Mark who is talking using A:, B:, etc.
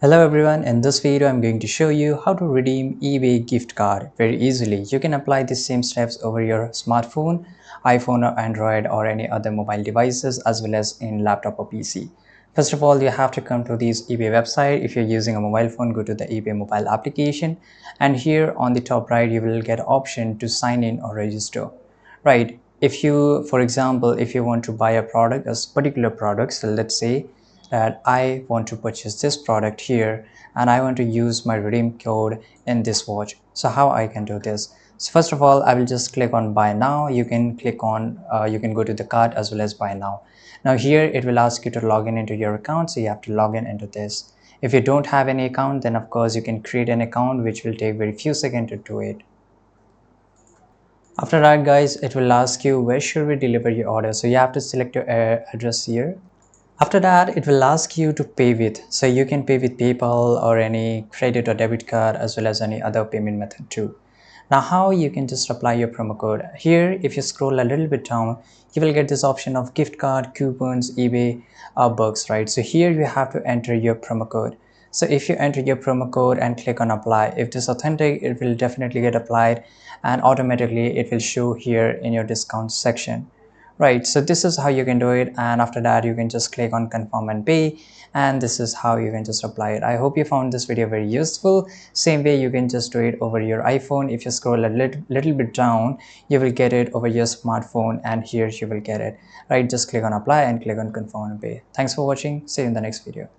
A: Hello everyone, in this video I'm going to show you how to redeem eBay gift card very easily. You can apply the same steps over your smartphone, iPhone or Android or any other mobile devices as well as in laptop or PC. First of all, you have to come to this eBay website. If you're using a mobile phone, go to the eBay mobile application and here on the top right you will get option to sign in or register. Right, if you, for example, if you want to buy a product, a particular product, so let's say that I want to purchase this product here and I want to use my redeem code in this watch. So how I can do this? So first of all, I will just click on buy now. You can click on, you can go to the cart as well as buy now. Now here it will ask you to log in into your account. So you have to log in into this. If you don't have any account, then of course you can create an account, which will take very few seconds to do it. After that guys, it will ask you where should we deliver your order. So you have to select your address here. After that, it will ask you to pay with. So you can pay with PayPal or any credit or debit card as well as any other payment method too. Now how you can just apply your promo code. Here, if you scroll a little bit down, you will get this option of gift card, coupons, eBay, bucks, right? So here you have to enter your promo code. So if you enter your promo code and click on apply, if this is authentic, it will definitely get applied and automatically it will show here in your discount section. Right, so this is how you can do it, and after that you can just click on confirm and pay, and this is how you can just apply it. I hope you found this video very useful. Same way you can just do it over your iPhone. If you scroll a little bit down, you will get it over your smartphone, and here you will get it. Right, just click on apply and click on confirm and pay. Thanks for watching. See you in the next video.